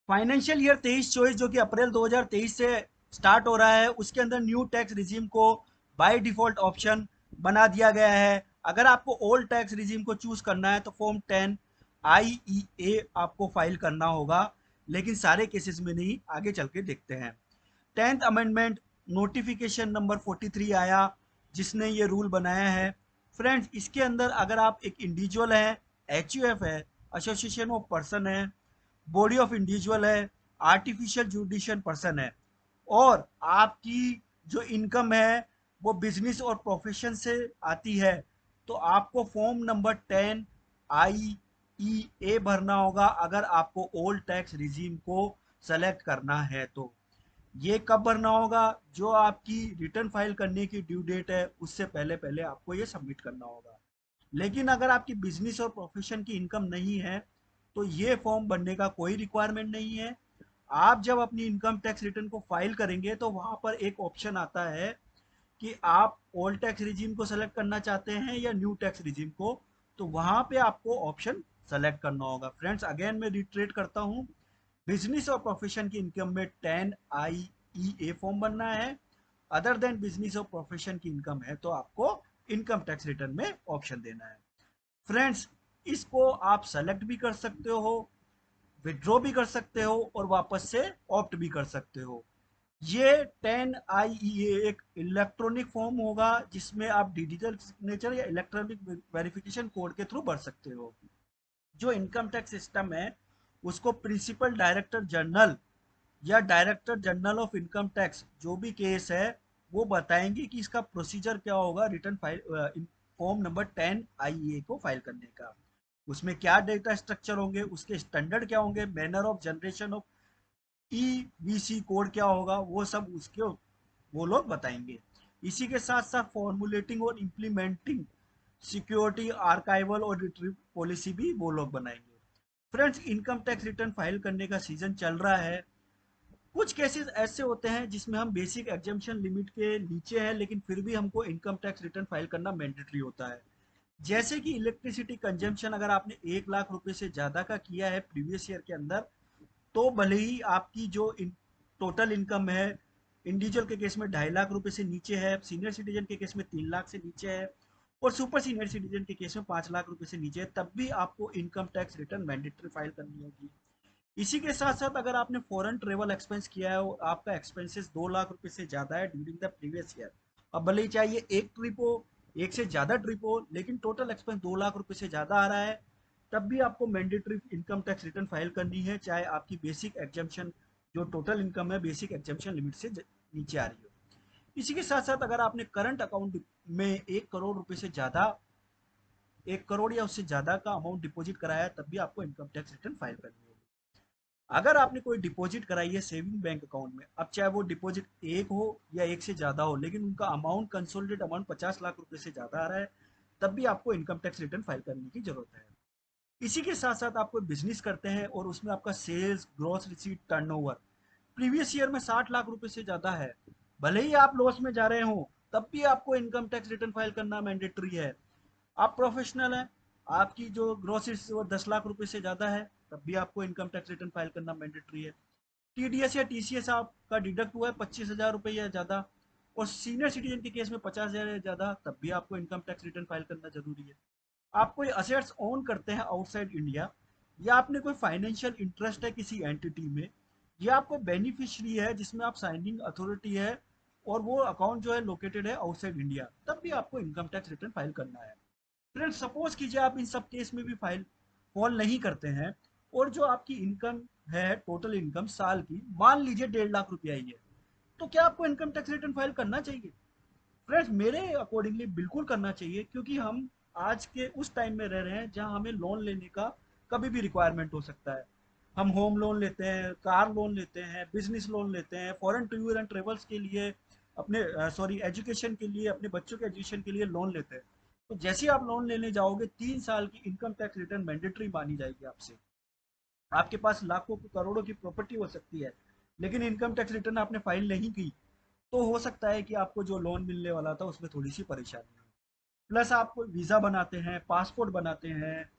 Financial year 23-24 जो कि अप्रैल 2023 से स्टार्ट हो रहा है, उसके अंदर न्यू टैक्स रिजीम को बाय डिफॉल्ट ऑप्शन बना दिया गया है। अगर आपको ओल्ड टैक्स रिजीम को चूज करना है तो फॉर्म 10 IEA आपको फाइल करना होगा, लेकिन सारे केसेस में नहीं, आगे चल के देखते हैं। 10th अमेंडमेंट नोटिफिकेशन नंबर 43 आया, जिसने ये रूल बनाया है। फ्रेंड्स, इसके अंदर अगर आप एक इंडिविजुअल है, HUF है, एसोसिएशन ऑफ पर्सन है, बॉडी ऑफ इंडिविजुअल है, आर्टिफिशियल जुडिशियल पर्सन है, और आपकी जो इनकम है वो बिजनेस और प्रोफेशन से आती है, तो आपको फॉर्म नंबर 10 IEA भरना होगा अगर आपको ओल्ड टैक्स रिजीम को सेलेक्ट करना है। तो ये कब भरना होगा? जो आपकी रिटर्न फाइल करने की ड्यू डेट है उससे पहले पहले आपको ये सबमिट करना होगा। लेकिन अगर आपकी बिजनेस और प्रोफेशन की इनकम नहीं है तो ये फॉर्म भरने का कोई रिक्वायरमेंट नहीं है। आप जब अपनी इनकम टैक्स रिटर्न को फाइल करेंगे तो वहां पर एक ऑप्शन आता है कि आप ओल्ड टैक्स रिजीम को सेलेक्ट करना चाहते हैं या न्यू टैक्स रिजीम को, तो वहां पे आपको ऑप्शन सेलेक्ट करना होगा। फ्रेंड्स, अगेन मैं रिट्रेट करता हूं, बिजनेस और प्रोफेशन की इनकम में 10 IEA फॉर्म बनना है। अदर देन बिजनेस और प्रोफेशन की इनकम है तो आपको इनकम टैक्स रिटर्न में ऑप्शन देना है। फ्रेंड्स, इसको आप सेलेक्ट भी कर सकते हो, विड्रॉ भी कर सकते हो और वापस से ऑप्ट भी कर सकते हो। ये 10 IEA एक इलेक्ट्रॉनिक फॉर्म होगा जिसमें आप डिजिटल सिग्नेचर या इलेक्ट्रॉनिक वेरिफिकेशन कोड के थ्रू भर सकते हो। जो इनकम टैक्स सिस्टम है उसको प्रिंसिपल डायरेक्टर जनरल या director general of income tax जो भी केस है वो बताएंगे कि इसका प्रोसीजर क्या होगा return file form number 10 IEA को फाइल करने का। उसमें क्या डेटा स्ट्रक्चर होंगे, उसके स्टैंडर्ड क्या होंगे, manner of generation of EVC code क्या होगा, वो सब उसके वो लोग बताएंगे। इसी के साथ साथ फॉर्मुलेटिंग और इम्प्लीमेंटिंग सिक्योरिटी आर्काइवल और रिट्रीव पॉलिसी भी वो लोग बनाएंगे। Friends, income tax return file करने का सीजन चल रहा है। कुछ केसेस ऐसे होते हैं जिसमें हम बेसिक एग्जेम्पशन लिमिट के नीचे हैं लेकिन फिर भी हमको इनकम टैक्स रिटर्न फाइल करना मैंडेटरी होता है। जैसे कि इलेक्ट्रिसिटी कंजम्पशन अगर आपने 1 लाख रुपए से ज्यादा का किया है प्रीवियस ईयर के अंदर, तो भले ही आपकी जो टोटल इनकम है इंडिविजुअल के केस में 2.5 लाख रुपए से नीचे है, सीनियर सिटीजन के केस में 3 लाख से नीचे है, और सुपर सीनियर सिटीजन के केस में 5 लाख रुपए से नीचे है, तब भी आपको income tax return mandatory file करनी होगी। इसी के साथ साथ अगर आपने फॉरेन ट्रेवल एक्सपेंस किया है और आपका एक्सपेंसेस 2 लाख रुपए से ज्यादा है ड्यूरिंग द प्रीवियस ईयर, अब भले ही चाहिए एक ट्रिप हो, एक से ज्यादा ट्रिप हो, लेकिन टोटल एक्सपेंस 2 लाख रुपए से ज्यादा आ रहा है, तब भी आपको mandatory income tax return file करनी है, चाहे आपकी बेसिक एग्जाम्पशन जो टोटल इनकम है बेसिक एग्जाम्पशन लिमिट से नीचे आ रही हो। इसी के साथ साथ अगर आपने करंट अकाउंट में 1 करोड़ रुपए से ज्यादा, 1 करोड़ या उससे ज्यादा का अमाउंट डिपॉजिट कराया है, तब भी आपको इनकम टैक्स रिटर्न फाइल करनी होगी। अगर आपने कोई डिपॉजिट कराई है सेविंग बैंक अकाउंट में, अब चाहे वो डिपॉजिट एक हो या एक से ज्यादा हो, लेकिन उनका अमाउंट कंसोलिडेट अमाउंट 50 लाख रुपए से ज्यादा आ रहा है, तब भी आपको इनकम टैक्स रिटर्न फाइल करने की जरूरत है। इसी के साथ साथ आप कोई बिजनेस करते हैं और उसमें आपका sales, gross receipt, turnover previous year में 60 लाख रुपए से ज्यादा है, भले ही आप लॉस में जा रहे हो, तब भी आपको इनकम टैक्स रिटर्न फाइल करना मैंडेटरी है। आप प्रोफेशनल हैं, आपकी जो ग्रोसरीज वो 10 लाख रुपए से ज्यादा है, तब भी आपको इनकम टैक्स रिटर्न फाइल करना मैंडेटरी है। TDS या TCS आपका डिडक्ट हुआ है 25,000 रुपये या ज्यादा, और सीनियर सिटीजन के केस में 50,000 या ज्यादा, तब भी आपको इनकम टैक्स रिटर्न फाइल करना जरूरी है। आप कोई असेट्स ओन करते हैं आउटसाइड इंडिया, या आपने कोई फाइनेंशियल इंटरेस्ट है किसी एंटिटी में, या आपको बेनिफिशियरी है जिसमें आप साइनिंग अथॉरिटी है और वो अकाउंट जो है लोकेटेड है आउटसाइड इंडिया, तब भी आपको इनकम टैक्स रिटर्न फाइल करना है। फ्रेंड, सपोज कीजिए आप इन सब केस में भी फाइल फॉल नहीं करते हैं, और जो आपकी इनकम है टोटल इनकम साल की मान लीजिए 1.5 लाख रुपया ही है, तो क्या आपको इनकम टैक्स रिटर्न फाइल करना चाहिए? फ्रेंड्स, मेरे अकॉर्डिंगली बिल्कुल करना चाहिए, क्योंकि हम आज के उस टाइम में रह रहे हैं जहां हमें लोन लेने का कभी भी रिक्वायरमेंट हो सकता है। हम होम लोन लेते हैं, कार लोन लेते हैं, बिजनेस लोन लेते हैं, फॉरेन टूर एंड ट्रेवल्स के लिए, अपने सॉरी एजुकेशन के लिए, अपने बच्चों के एजुकेशन के लिए लोन लेते हैं। तो जैसे ही आप लोन लेने जाओगे 3 साल की इनकम टैक्स रिटर्न मैंडेटरी मानी जाएगी आपसे। आपके पास लाखों करोड़ों की प्रॉपर्टी हो सकती है, लेकिन इनकम टैक्स रिटर्न आपने फाइल नहीं की, तो हो सकता है कि आपको जो लोन मिलने वाला था उसमें थोड़ी सी परेशानी हो। प्लस आप वीज़ा बनाते हैं, पासपोर्ट बनाते हैं,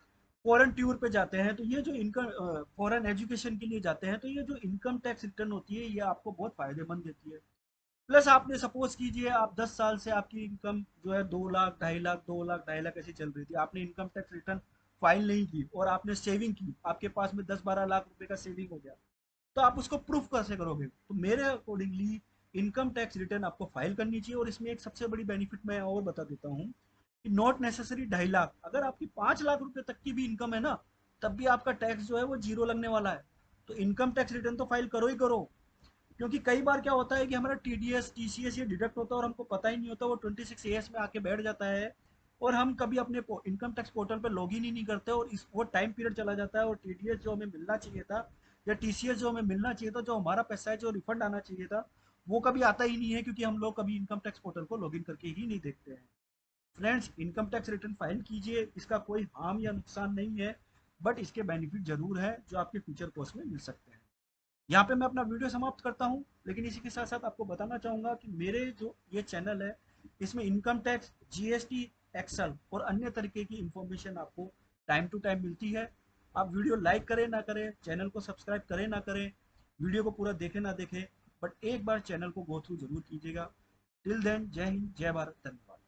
फॉरेन टूर पे जाते हैं, तो ये जो इनकम फॉरेन एजुकेशन के लिए जाते हैं, तो ये जो इनकम टैक्स रिटर्न होती है ये आपको बहुत फायदेमंद देती है। प्लस आपने सपोज कीजिए आप 10 साल से आपकी इनकम जो है 2 लाख 2.5 लाख 2 लाख 2.5 लाख ऐसी चल रही थी, आपने इनकम टैक्स रिटर्न फाइल नहीं की और आपने सेविंग की, आपके पास में 10-12 लाख रुपए का सेविंग हो गया, तो आप उसको प्रूफ कैसे करोगे? तो मेरे अकॉर्डिंगली इनकम टैक्स रिटर्न आपको फाइल करनी चाहिए। और इसमें एक सबसे बड़ी बेनिफिट मैं और बता देता हूँ कि नॉट नेसेसरी 2.5 लाख, अगर आपकी 5 लाख रुपए तक की भी इनकम है ना, तब भी आपका टैक्स जो है वो जीरो लगने वाला है। तो इनकम टैक्स रिटर्न तो फाइल करो ही करो, क्योंकि कई बार क्या होता है कि हमारा टीडीएस टीसीएस ये डिडक्ट होता है और हमको पता ही नहीं होता, वो 26 एएस में आके बैठ जाता है और हम कभी अपने इनकम टैक्स पोर्टल पर लॉग इन ही नहीं करते और इस वो टाइम पीरियड चला जाता है और टीडीएस जो हमें मिलना चाहिए था या टीसीएस जो हमें मिलना चाहिए था, जो हमारा पैसा है जो रिफंड आना चाहिए था, वो कभी आता ही नहीं है, क्योंकि हम लोग कभी इनकम टैक्स पोर्टल को लॉग इन करके ही नहीं देखते हैं। Friends, income tax return file कीजिए, इसका कोई हार्म या नुकसान नहीं है, बट इसके बेनिफिट जरूर है जो आपके फ्यूचर कॉस्ट में मिल सकते हैं। यहाँ पे मैं अपना वीडियो समाप्त करता हूँ, लेकिन इसी के साथ साथ आपको बताना चाहूँगा कि मेरे जो ये चैनल है, इसमें इनकम टैक्स, जीएसटी, एक्सेल और अन्य तरीके की इंफॉर्मेशन आपको टाइम टू टाइम मिलती है। आप वीडियो लाइक करें ना करें, चैनल को सब्सक्राइब करें ना करें, वीडियो को पूरा देखें ना देखें, बट एक बार चैनल को गो थ्रू जरूर कीजिएगा। टिल देन, जय हिंद, जय भारत, धन्यवाद।